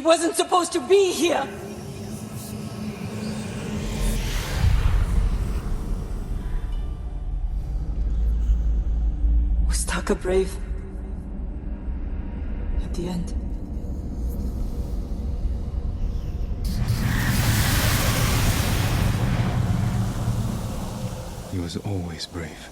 wasn't supposed to be here! Was Taka brave? At the end? He was always brave.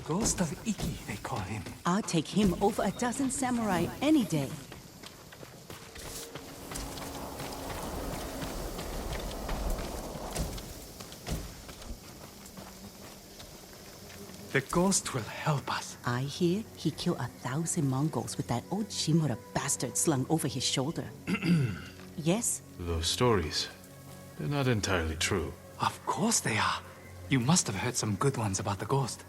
Ghost of Iki, they call him. I'll take him over a dozen samurai any day. The ghost will help us. I hear he killed 1,000 Mongols with that old Shimura bastard slung over his shoulder. Yes? Those stories, they're not entirely true. Of course they are. You must have heard some good ones about the ghost.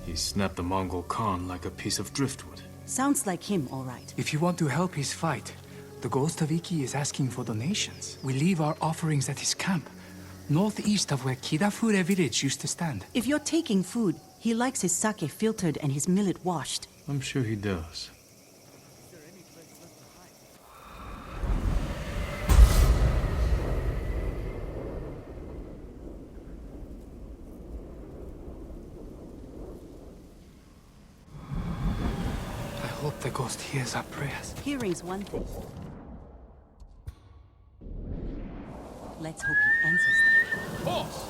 He snapped the Mongol Khan like a piece of driftwood. Sounds like him, all right. If you want to help his fight, the Ghost of Iki is asking for donations. We leave our offerings at his camp, northeast of where Kidafure village used to stand. If you're taking food, he likes his sake filtered and his millet washed. I'm sure he does. I hope the ghost hears our prayers. Hearing's one thing. Let's hope he answers them. Boss!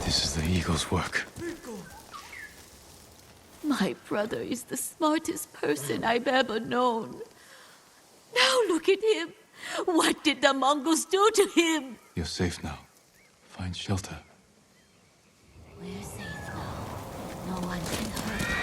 This is the Eagle's work. My brother is the smartest person I've ever known. Now look at him. What did the Mongols do to him? You're safe now. Find shelter. We're safe now. No one can hurt us.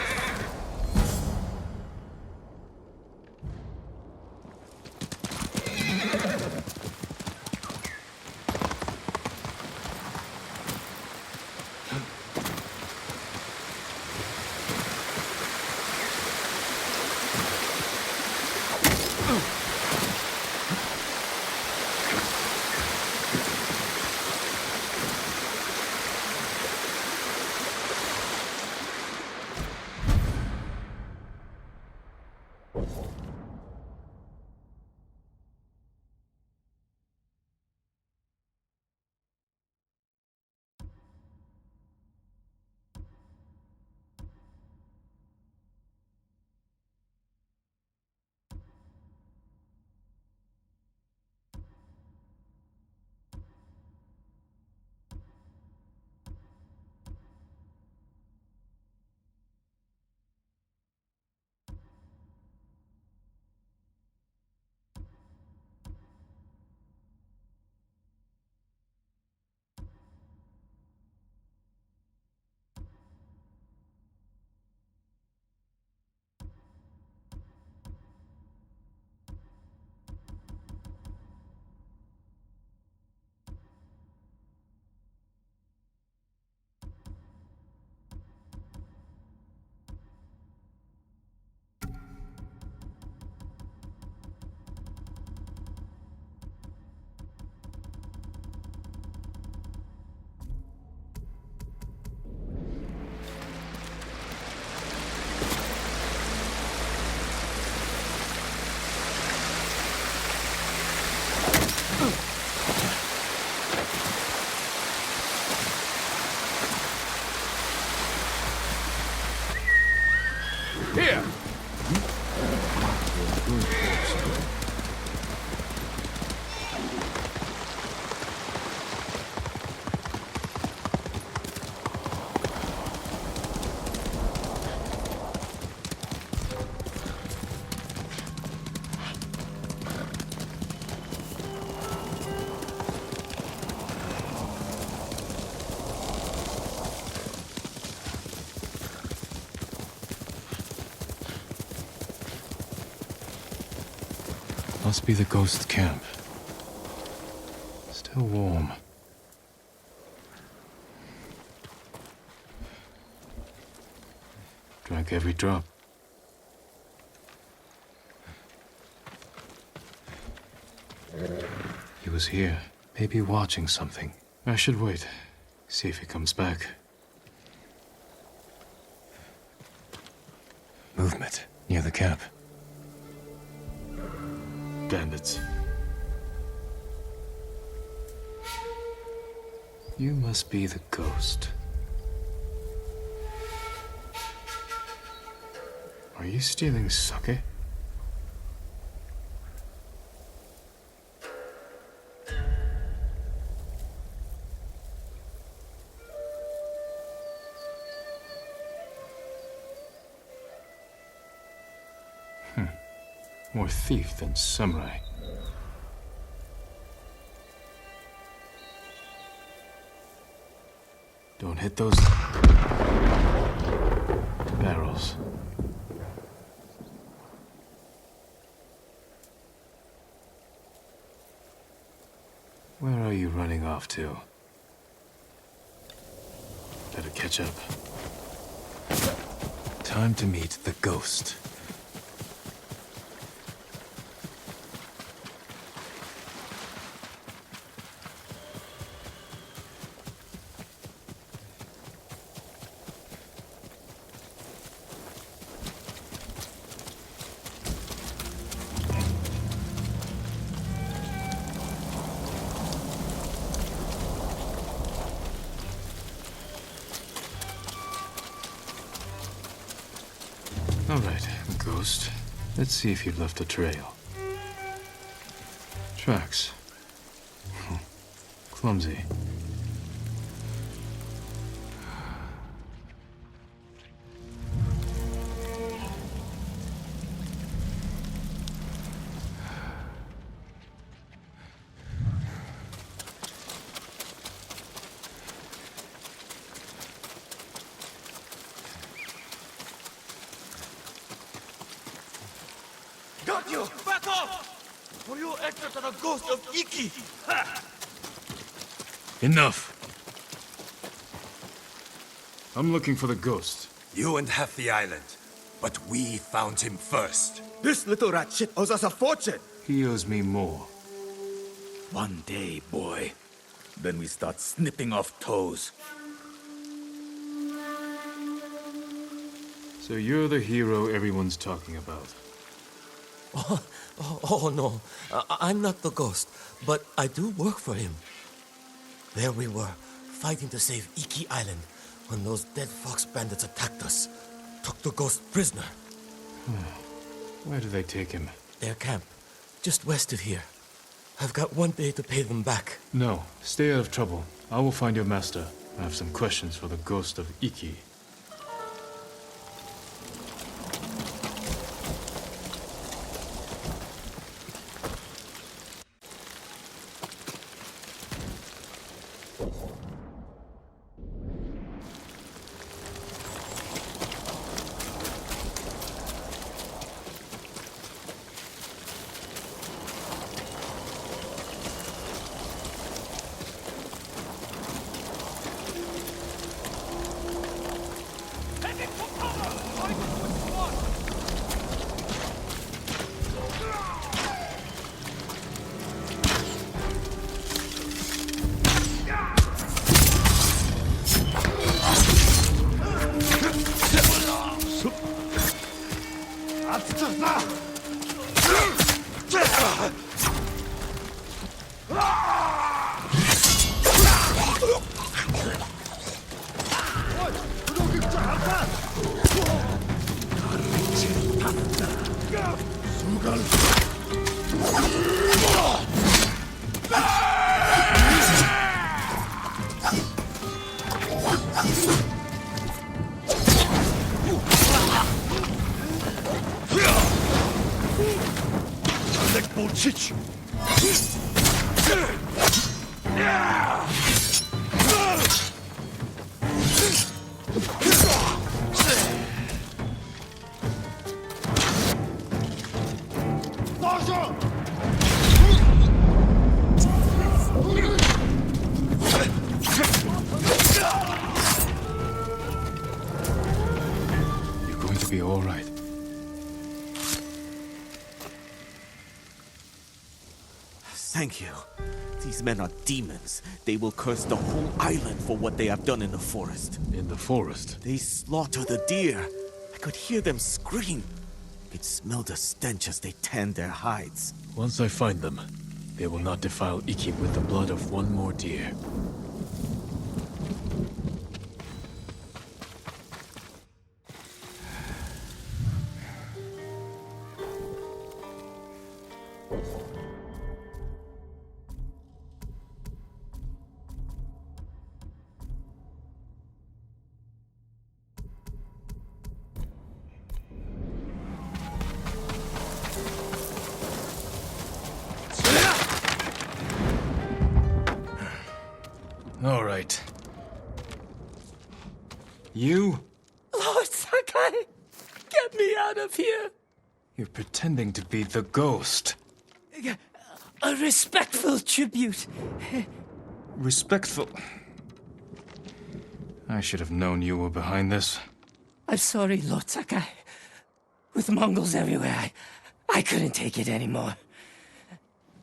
Here! Must be the ghost camp. Still warm. Drank every drop. He was here, maybe watching something. I should wait, see if he comes back. Movement near the camp. Bandits. You must be the ghost. Are you stealing sake? More thief than samurai. Don't hit those barrels. Where are you running off to? Better catch up. Time to meet the ghost. All right, ghost. Let's see if you've left a trail. Tracks. Clumsy. Got you! Back off! Or you'll answer to the ghost of Iki! Ha! Enough! I'm looking for the ghost. You and half the island, but we found him first. This little rat shit owes us a fortune! He owes me more. One day, boy. Then we start snipping off toes. So you're the hero everyone's talking about. Oh no, I'm not the ghost, but I do work for him. There we were, fighting to save Iki Island, when those dead fox bandits attacked us, took the ghost prisoner. Where do they take him? Their camp, just west of here. I've got one day to pay them back. No, stay out of trouble. I will find your master. I have some questions for the ghost of Iki. to be all right. Thank you. These men are demons. They will curse the whole island for what they have done in the forest. In the forest? They slaughter the deer. I could hear them scream. I could smell the stench as they tanned their hides. Once I find them, they will not defile Iki with the blood of one more deer. All right. You? Lord Sakai, get me out of here. You're pretending to be the ghost. A respectful tribute. Respectful. I should have known you were behind this. I'm sorry, Lord Sakai. With Mongols everywhere, I couldn't take it anymore.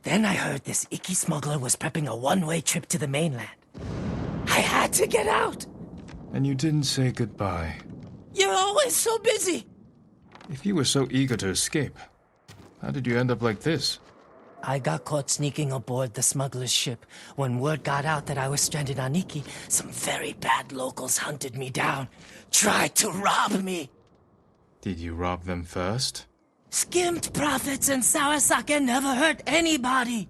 Then I heard this Iki smuggler was prepping a one-way trip to the mainland. I had to get out. And you didn't say goodbye. You're always so busy. If you were so eager to escape, how did you end up like this? I got caught sneaking aboard the smuggler's ship. When word got out that I was stranded on Iki, some very bad locals hunted me down, tried to rob me. Did you rob them first? Skimmed profits and sour sake never hurt anybody.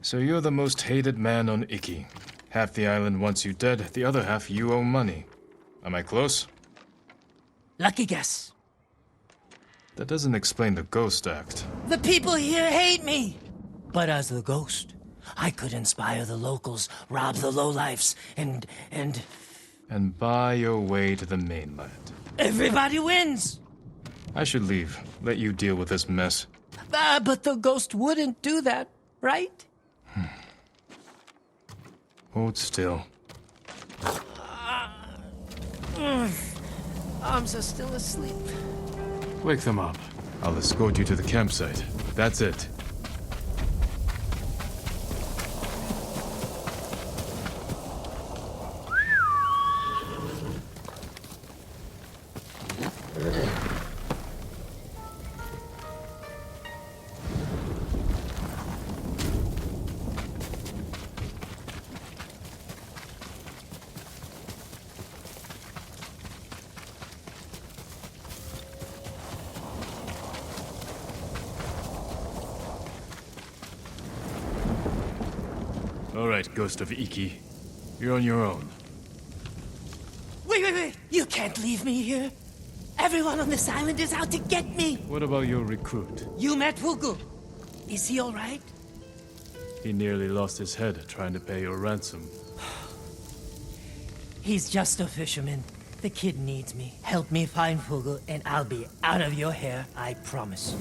So you're the most hated man on Iki. Half the island wants you dead, the other half you owe money. Am I close? Lucky guess. That doesn't explain the ghost act. The people here hate me. But as the ghost, I could inspire the locals, rob the lowlifes, and And buy your way to the mainland. everybody wins. I should leave. Let you deal with this mess. But the ghost wouldn't do that, right? Hold still. Arms are still asleep. Wake them up. I'll escort you to the campsite. That's it. All right, Ghost of Iki. You're on your own. Wait. You can't leave me here. Everyone on this island is out to get me. What about your recruit? You met Fugu. Is he all right? He nearly lost his head trying to pay your ransom. He's just a fisherman. The kid needs me. Help me find Fugu, and I'll be out of your hair, I promise.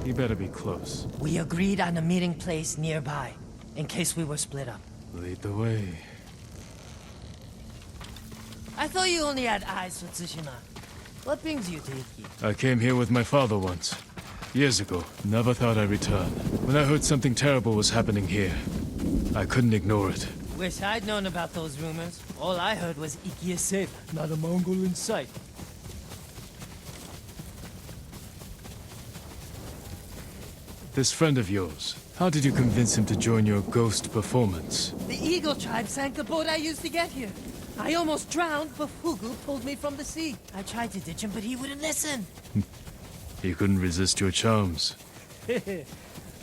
You better be close. We agreed on a meeting place nearby, in case we were split up. Lead the way. I thought you only had eyes for Tsushima. What brings you to Iki? I came here with my father once. Years ago. Never thought I'd return. When I heard something terrible was happening here, I couldn't ignore it. Wish I'd known about those rumors. All I heard was Iki is safe, not a Mongol in sight. This friend of yours, how did you convince him to join your ghost performance? The Eagle tribe sank the boat I used to get here. I almost drowned, but Fugu pulled me from the sea. I tried to ditch him, but he wouldn't listen. He couldn't resist your charms.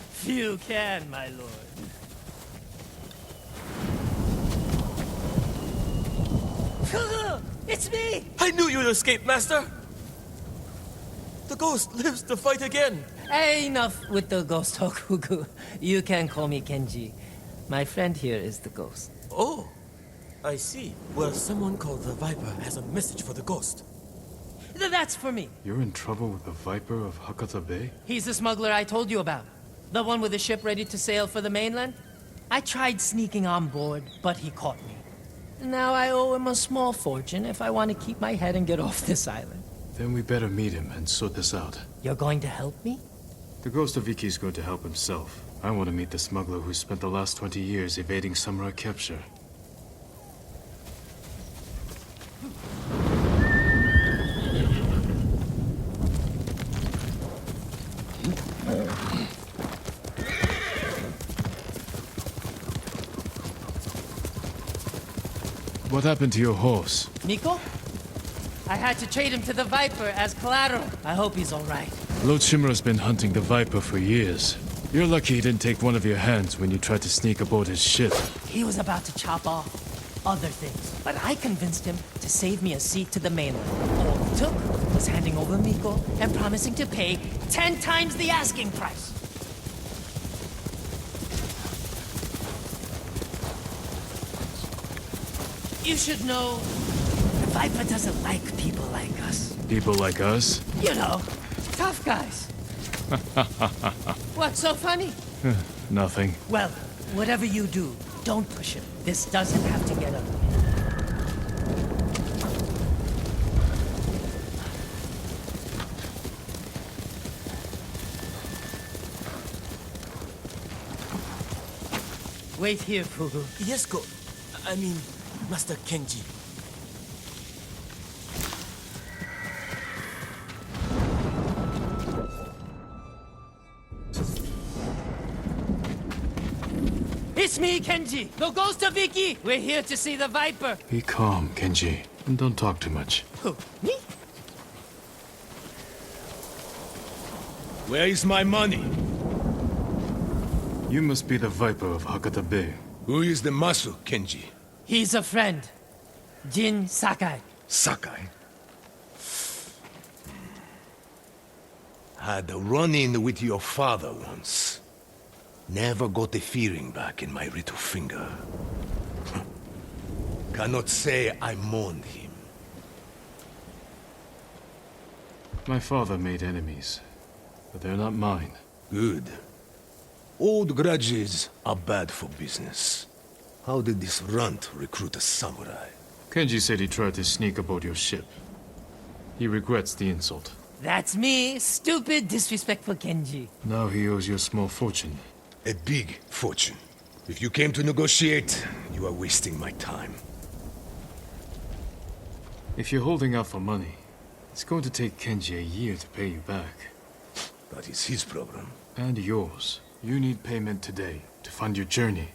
Few can, my lord. Fugu! It's me! I knew you'd escape, Master! The ghost lives to fight again! Hey, enough with the ghost talk, Fugu. You can call me Kenji. My friend here is the ghost. Oh, I see. Well, someone called the Viper has a message for the ghost. That's for me. You're in trouble with the Viper of Hakata Bay? He's the smuggler I told you about. The one with the ship ready to sail for the mainland. I tried sneaking on board, but he caught me. Now I owe him a small fortune if I want to keep my head and get off this island. Then we better meet him and sort this out. You're going to help me? The ghost of Iki's going to help himself. I want to meet the smuggler who spent the last 20 years evading samurai capture. What happened to your horse? Miko? I had to trade him to the Viper as collateral. I hope he's all right. Lord Shimura's been hunting the Viper for years. You're lucky he didn't take one of your hands when you tried to sneak aboard his ship. He was about to chop off other things, but I convinced him to save me a seat to the mainland. All it took was handing over Miko and promising to pay 10 times the asking price. You should know, the Viper doesn't like people like us. People like us? You know, tough guys. What's so funny? Nothing. Well, whatever you do, don't push him. This doesn't have to get ugly. Wait here, Fugu. Yes, I mean, Master Kenji. It's me, Kenji, the ghost of Iki. We're here to see the Viper. Be calm, Kenji, and don't talk too much. Who, me? Where is my money? You must be the Viper of Hakata Bay. Who is the Masu, Kenji? He's a friend. Jin Sakai. Sakai. Had a run-in with your father once. Never got the feeling back in my little finger. Cannot say I mourned him. My father made enemies, but they're not mine. Good. Old grudges are bad for business. How did this runt recruit a samurai? Kenji said he tried to sneak aboard your ship. He regrets the insult. That's me, stupid, disrespectful Kenji. Now he owes you a small fortune. A big fortune. If you came to negotiate, you are wasting my time. If you're holding out for money, it's going to take Kenji a year to pay you back. That is his problem. And yours. You need payment today to fund your journey.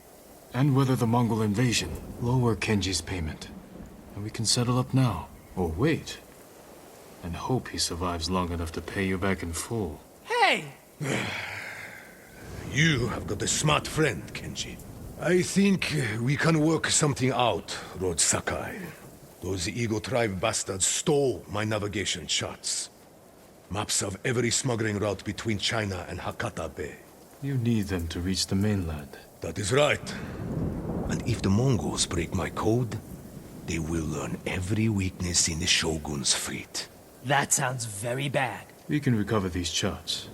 And weather the Mongol invasion. Lower Kenji's payment. And we can settle up now. Or wait. And hope he survives long enough to pay you back in full. Hey! You have got a smart friend, Kenji. I think we can work something out, Lord Sakai. Those Eagle Tribe bastards stole my navigation charts. Maps of every smuggling route between China and Hakata Bay. You need them to reach the mainland. That is right. And if the Mongols break my code, they will learn every weakness in the Shogun's fleet. That sounds very bad. We can recover these charts.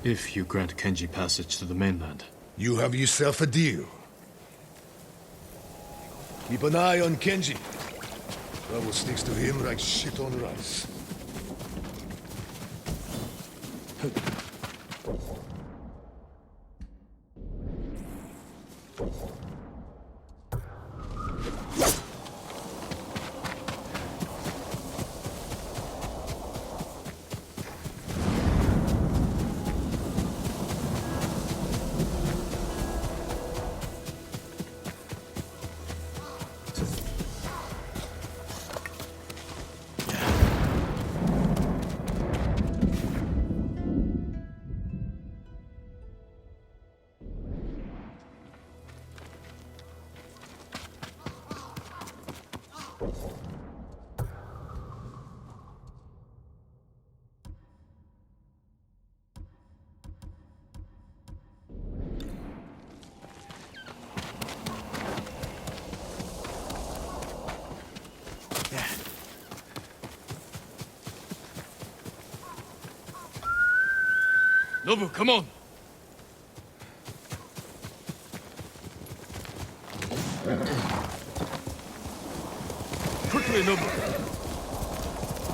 If you grant Kenji passage to the mainland. You have yourself a deal. Keep an eye on Kenji. Trouble sticks to him like shit on rice. Nobu, come on! Quickly, Nobu!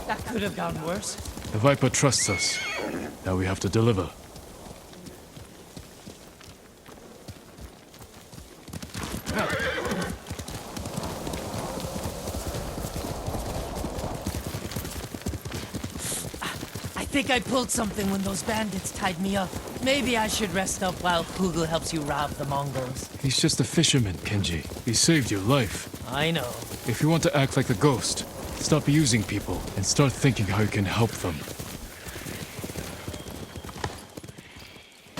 That could have gotten worse. The Viper trusts us. Now we have to deliver. I think I pulled something when those bandits tied me up. Maybe I should rest up while Pugu helps you rob the Mongols. He's just a fisherman, Kenji. He saved your life. I know. If you want to act like the ghost, stop using people and start thinking how you can help them.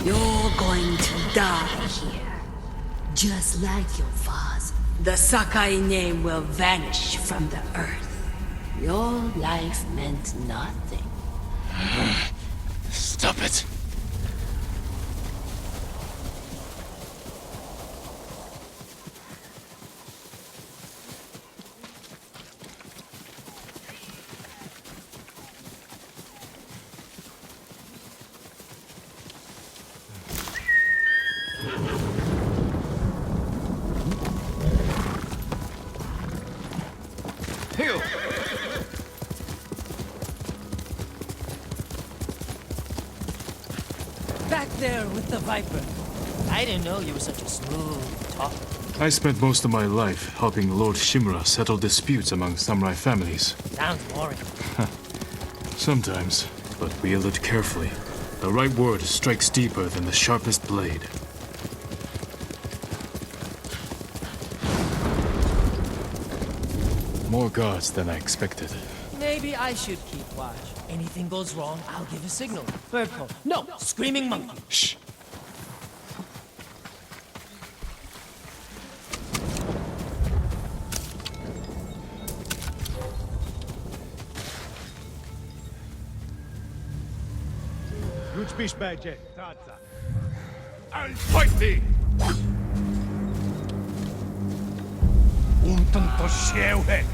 You're going to die here. Just like your father. The Sakai name will vanish from the earth. Your life meant nothing. Stop it! Back there with the Viper. I didn't know you were such a smooth talker. I spent most of my life helping Lord Shimura settle disputes among samurai families. Sounds boring. Sometimes, but wield it carefully. The right word strikes deeper than the sharpest blade. More guards than I expected. Maybe I should keep watch. Anything goes wrong, I'll give a signal. Bird call. No, screaming monkey. Shh! I'll fight thee! Untanto sieuhe!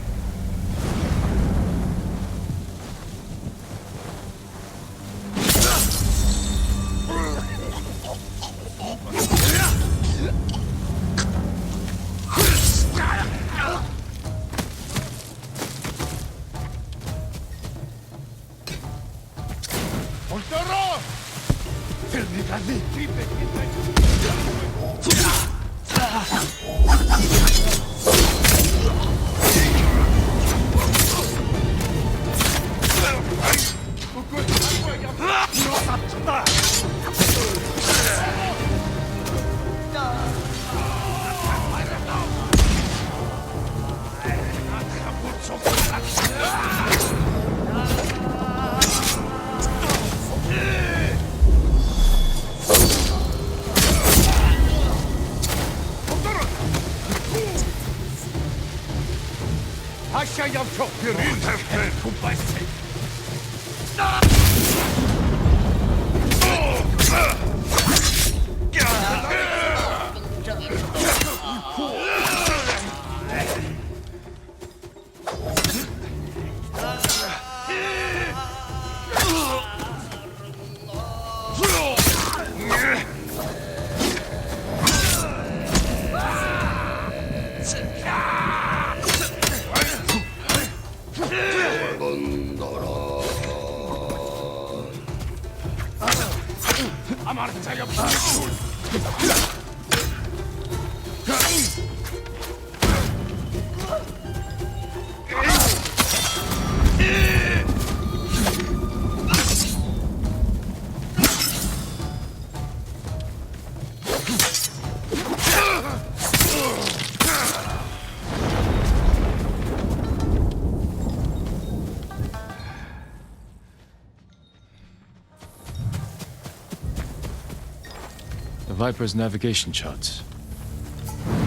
The Viper's navigation charts.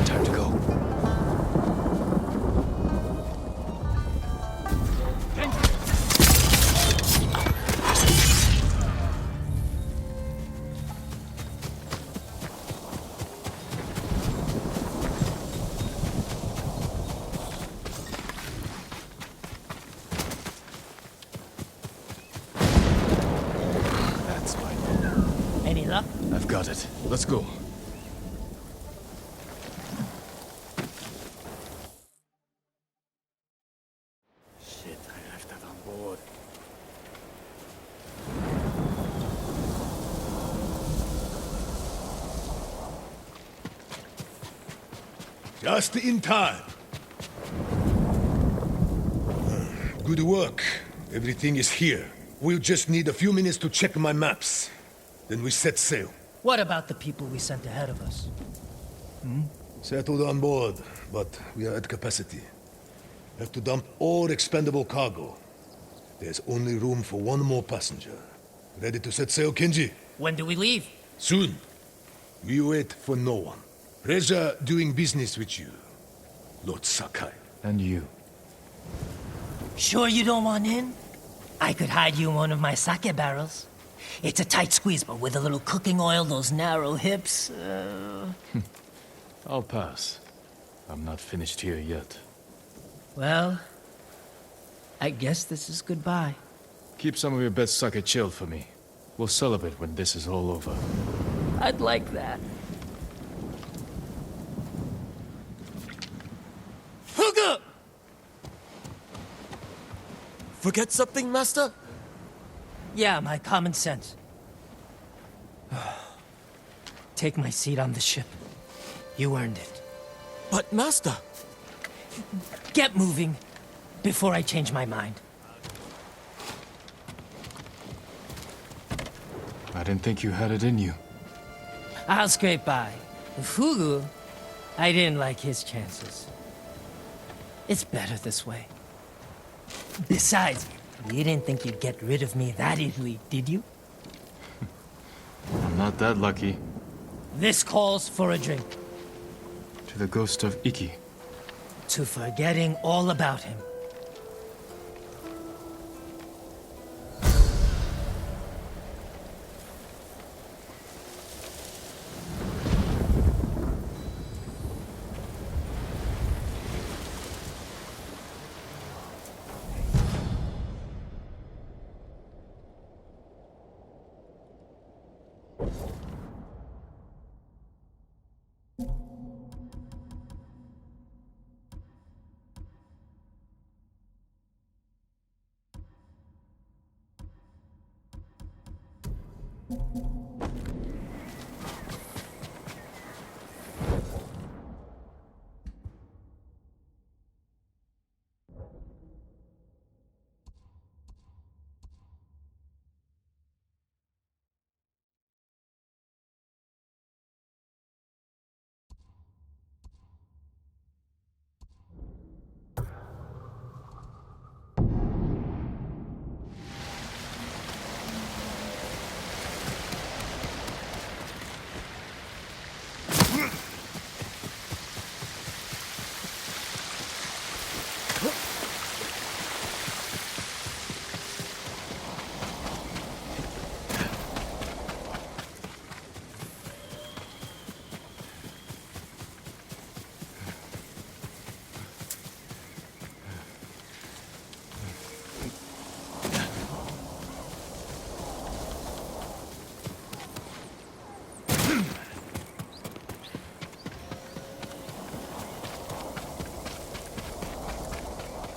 Time to go. That's fine. Any luck? I've got it. Let's go. Shit, I left that on board. Just in time. Good work. Everything is here. We'll just need a few minutes to check my maps. Then we set sail. What about the people we sent ahead of us? Settled on board, but we are at capacity. Have to dump all expendable cargo. There's only room for one more passenger. Ready to set sail, Kenji? When do we leave? Soon. We wait for no one. Pleasure doing business with you, Lord Sakai. And you. Sure you don't want in? I could hide you in one of my sake barrels. It's a tight squeeze, but with a little cooking oil, those narrow hips... I'll pass. I'm not finished here yet. Well, I guess this is goodbye. Keep some of your best sake chilled for me. We'll celebrate when this is all over. I'd like that. Huga! Forget something, Master? Yeah, my common sense. Take my seat on the ship. You earned it. But, Master... Get moving, before I change my mind. I didn't think you had it in you. I'll scrape by. Fugu, I didn't like his chances. It's better this way. Besides, you didn't think you'd get rid of me that easily, did you? I'm not that lucky. This calls for a drink. To the ghost of Iki. To forgetting all about him.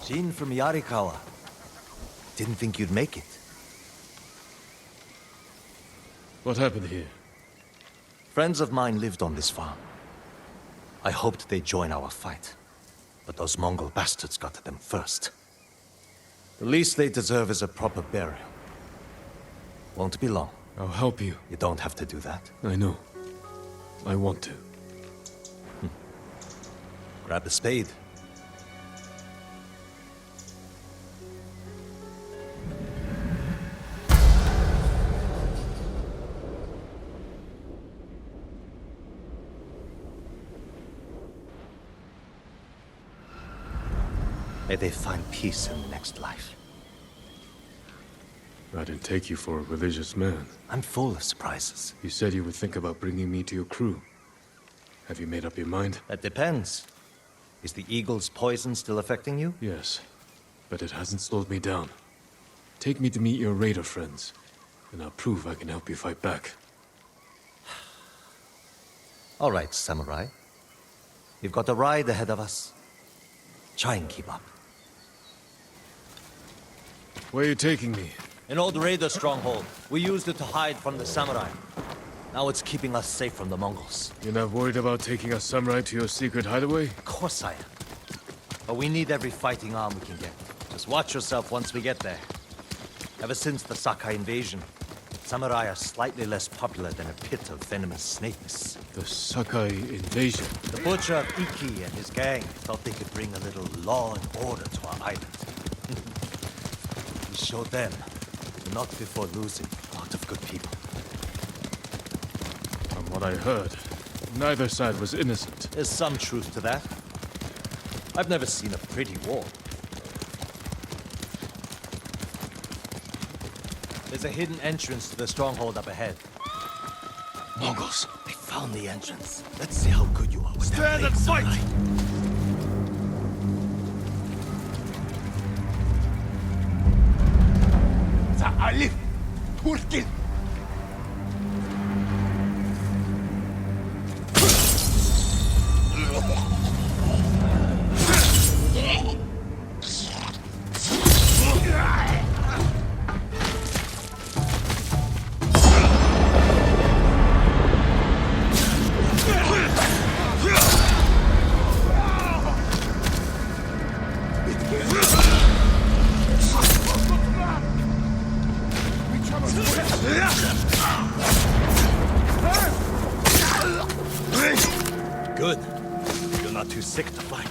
Jin from Yarikawa. Didn't think you'd make it. What happened here? Friends of mine lived on this farm. I hoped they'd join our fight. But those Mongol bastards got to them first. The least they deserve is a proper burial. Won't be long. I'll help you. You don't have to do that. I know. I want to. Grab the spade. May they find peace in the next life. I didn't take you for a religious man. I'm full of surprises. You said you would think about bringing me to your crew. Have you made up your mind? That depends. Is the eagle's poison still affecting you? Yes, but it hasn't slowed me down. Take me to meet your raider friends, and I'll prove I can help you fight back. All right, samurai. We've got a ride ahead of us. Try and keep up. Where are you taking me? An old raider stronghold. We used it to hide from the samurai. Now it's keeping us safe from the Mongols. You're not worried about taking a samurai to your secret hideaway? Of course I am. But we need every fighting arm we can get. Just watch yourself once we get there. Ever since the Sakai invasion, samurai are slightly less popular than a pit of venomous snakes. The Sakai invasion? The butcher of Iki and his gang thought they could bring a little law and order to our island. We showed them, but not before losing a lot of good people. From what I heard, neither side was innocent. There's some truth to that. I've never seen a pretty war. There's a hidden entrance to the stronghold up ahead. Mongols! They found the entrance. Let's see how good you are with Stand that and fight! Alif! Turkin! Good. You're not too sick to fight.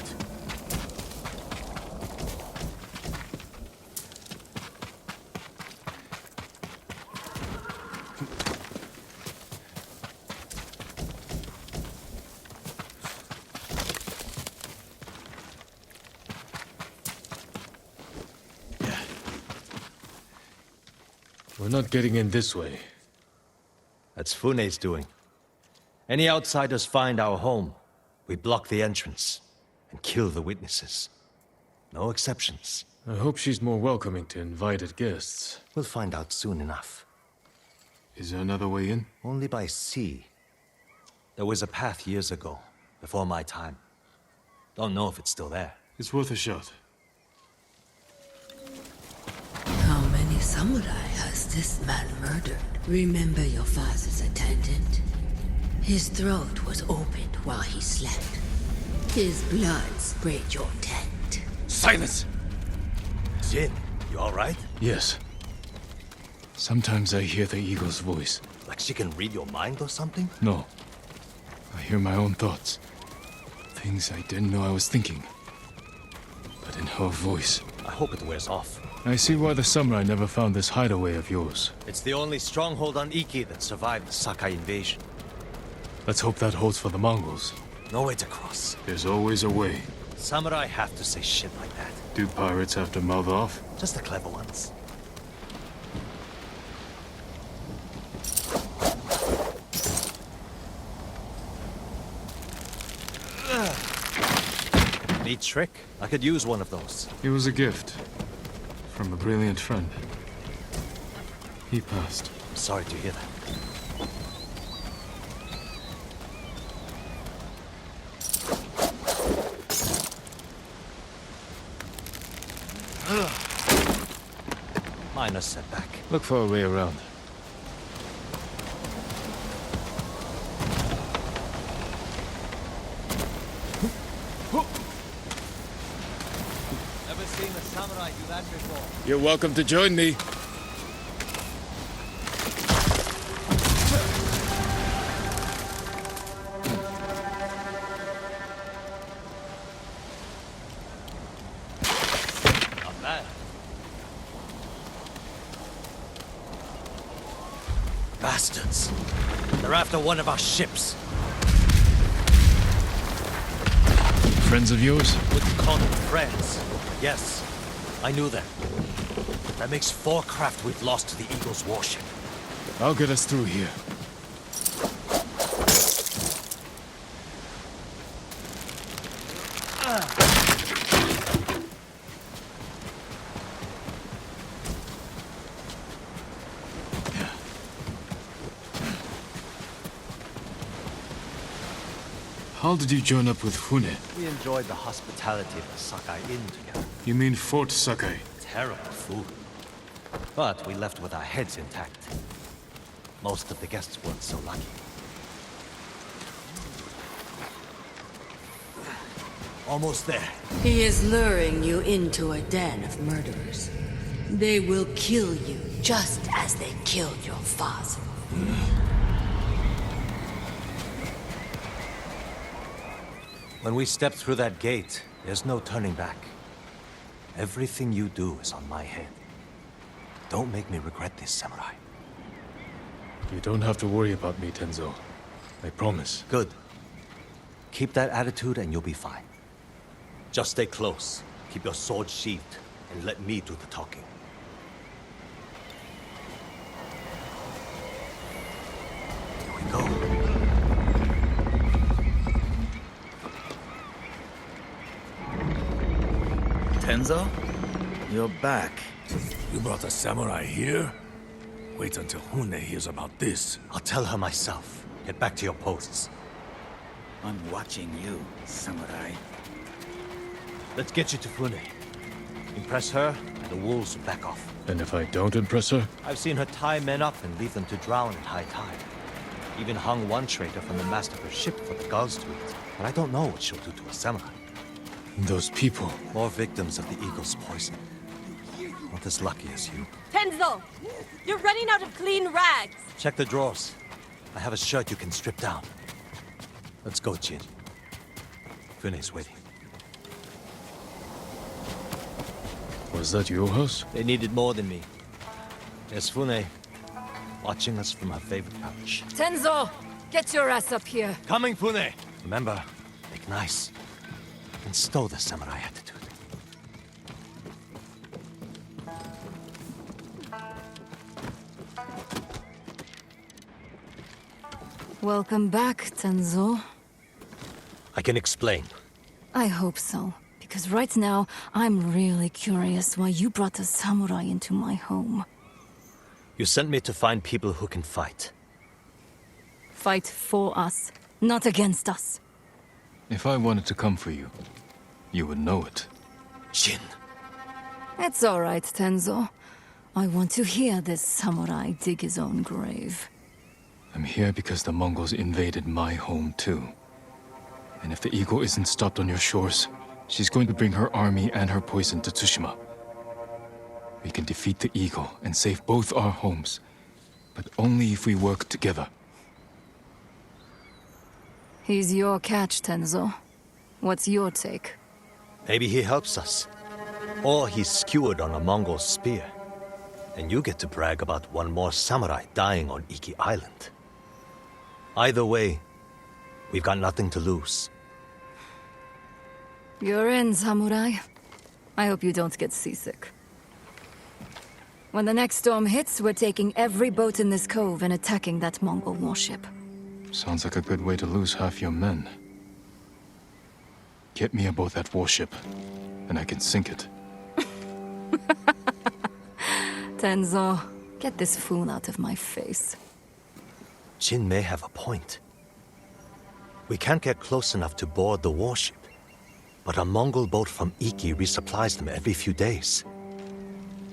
We're not getting in this way. That's Fune's doing. Any outsiders find our home, we block the entrance and kill the witnesses. No exceptions. I hope she's more welcoming to invited guests. We'll find out soon enough. Is there another way in? Only by sea. There was a path years ago, before my time. Don't know if it's still there. It's worth a shot. How many samurai has this man murdered? Remember your father's attendant? His throat was opened while he slept. His blood sprayed your tent. Silence! Jin, you alright? Yes. Sometimes I hear the eagle's voice. Like she can read your mind or something? No. I hear my own thoughts. Things I didn't know I was thinking. But in her voice. I hope it wears off. I see why the samurai never found this hideaway of yours. It's the only stronghold on Iki that survived the Sakai invasion. Let's hope that holds for the Mongols. No way to cross. There's always a way. Samurai have to say shit like that. Do pirates have to mouth off? Just the clever ones. Neat trick. I could use one of those. It was a gift. From a brilliant friend. He passed. I'm sorry to hear that. Minor setback. Look for a way around. Never seen a samurai do that before. You're welcome to join me. Not bad. Bastards. They're after one of our ships. Friends of yours? Wouldn't call them friends. Yes, I knew them. That makes 4 craft we've lost to the Eagle's warship. I'll get us through here. How did you join up with Fune? We enjoyed the hospitality of the Sakai Inn together. You mean Fort Sakai? Terrible food. But we left with our heads intact. Most of the guests weren't so lucky. Almost there. He is luring you into a den of murderers. They will kill you just as they killed your father. When we step through that gate, there's no turning back. Everything you do is on my head. Don't make me regret this, samurai. You don't have to worry about me, Tenzo. I promise. Good. Keep that attitude and you'll be fine. Just stay close, keep your sword sheathed, and let me do the talking. Here we go. Tenzo? You're back. You brought a samurai here? Wait until Hune hears about this. I'll tell her myself. Get back to your posts. I'm watching you, samurai. Let's get you to Fune. Impress her, and the wolves will back off. And if I don't impress her? I've seen her tie men up and leave them to drown at high tide. Even hung one traitor from the mast of her ship for the gulls to eat. But I don't know what she'll do to a samurai. Those people. More victims of the eagle's poison. Not as lucky as you. Tenzo! You're running out of clean rags! Check the drawers. I have a shirt you can strip down. Let's go, Jin. Fune's waiting. Was that your house? They needed more than me. There's Fune, watching us from her favorite pouch. Tenzo! Get your ass up here! Coming, Fune! Remember, make nice. And stow the samurai attitude. Welcome back, Tenzo. I can explain. I hope so. Because right now, I'm really curious why you brought a samurai into my home. You sent me to find people who can fight. Fight for us, not against us. If I wanted to come for you, you would know it. Jin. It's all right, Tenzo. I want to hear this samurai dig his own grave. I'm here because the Mongols invaded my home too. And if the eagle isn't stopped on your shores, she's going to bring her army and her poison to Tsushima. We can defeat the eagle and save both our homes, but only if we work together. He's your catch, Tenzo. What's your take? Maybe he helps us. Or he's skewered on a Mongol spear. And you get to brag about one more samurai dying on Iki Island. Either way, we've got nothing to lose. You're in, samurai. I hope you don't get seasick. When the next storm hits, we're taking every boat in this cove and attacking that Mongol warship. Sounds like a good way to lose half your men. Get me aboard that warship, and I can sink it. Tenzo, get this fool out of my face. Jin may have a point. We can't get close enough to board the warship. But a Mongol boat from Iki resupplies them every few days.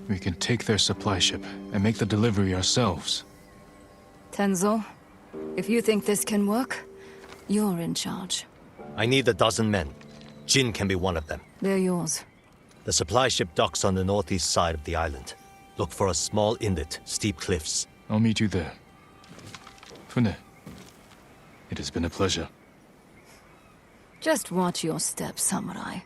We can take their supply ship and make the delivery ourselves. Tenzo, if you think this can work, you're in charge. I need a dozen men. Jin can be one of them. They're yours. The supply ship docks on the northeast side of the island. Look for a small inlet, steep cliffs. I'll meet you there. Fune, it has been a pleasure. Just watch your step, samurai.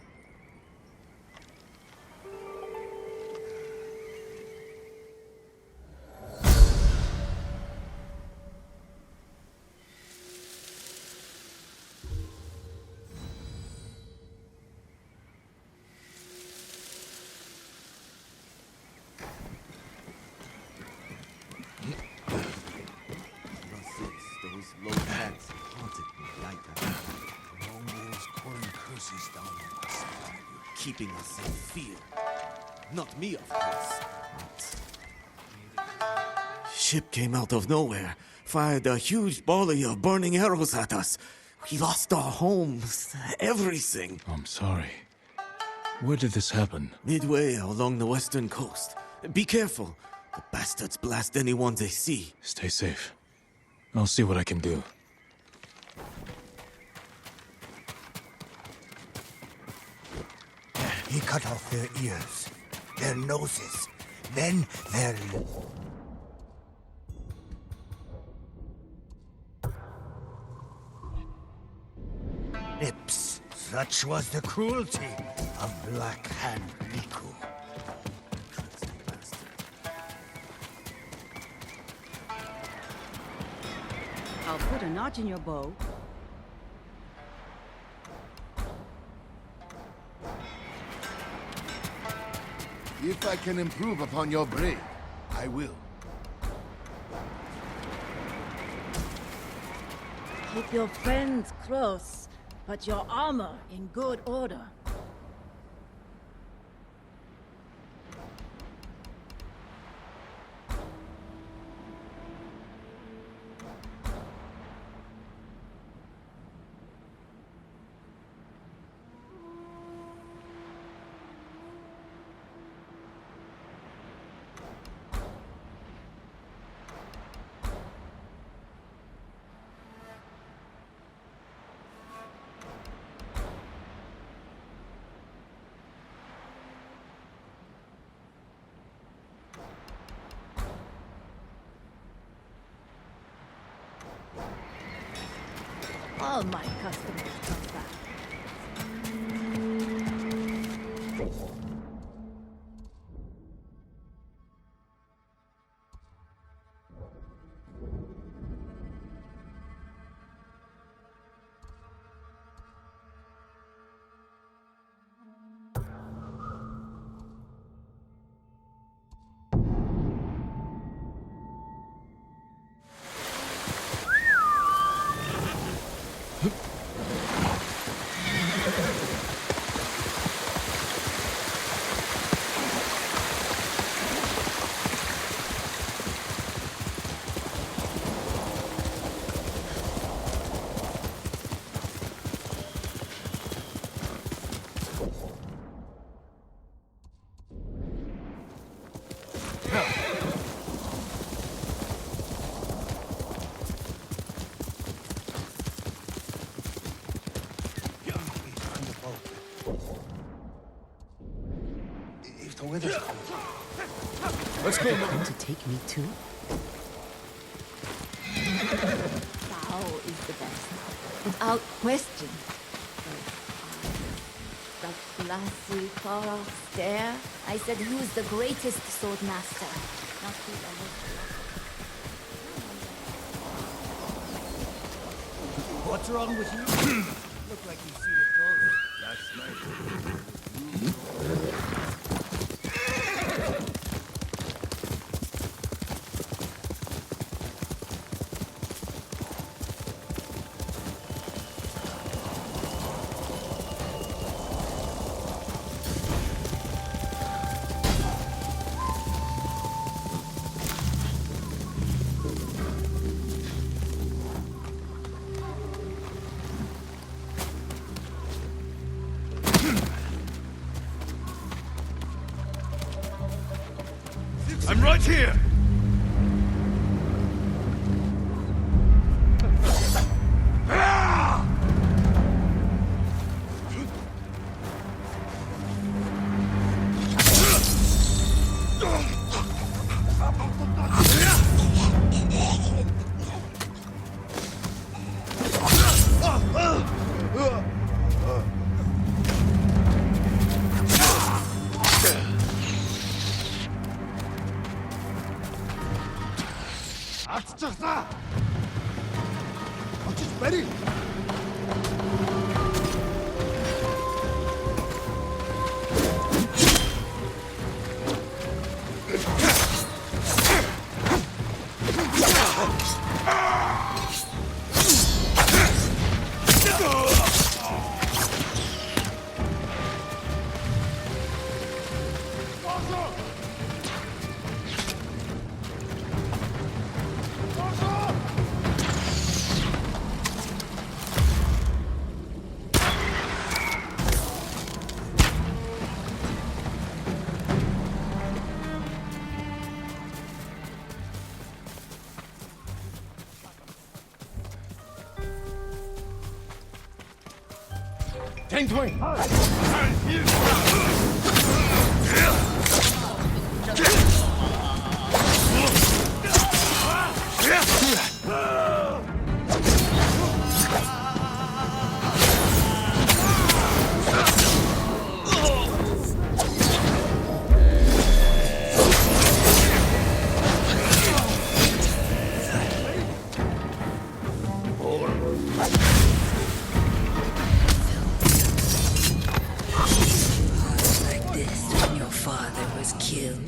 Keeping us in fear. Not me, of course. Ship came out of nowhere, fired a huge volley of burning arrows at us. We lost our homes, everything. I'm sorry. Where did this happen? Midway along the western coast. Be careful. The Bastards blast anyone they see. Stay safe. I'll see what I can do. He cut off their ears, their noses, then their... lips. Such was the cruelty of Black Hand Riku. I'll put a notch in your bow. If I can improve upon your brain, I will. Keep your friends close, but your armor in good order. All my customers come back. Let's go. Going to take me too? Bao is the best, without question. That glassy, far-off stare. I said, who's the greatest sword master? Not who the most. What's wrong with you? Look like you've seen a ghost. That's nice. I'm right here! 앞서서! 어찌 빨리! 前退！ Like this when your father was killed.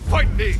Fight me!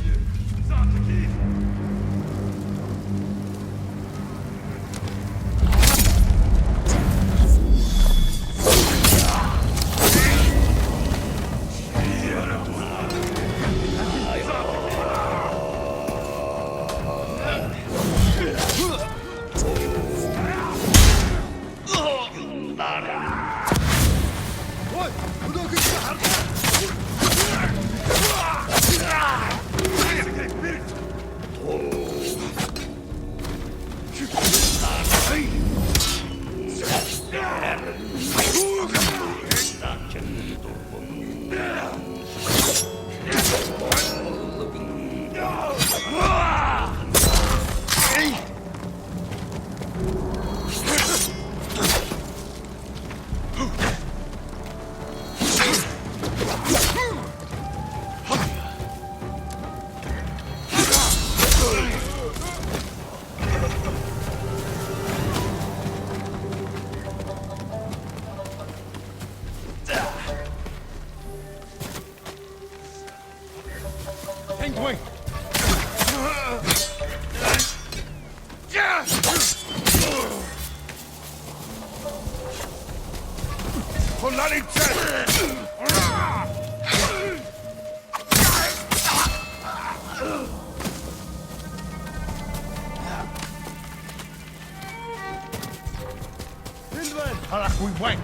wing! Halak we wang!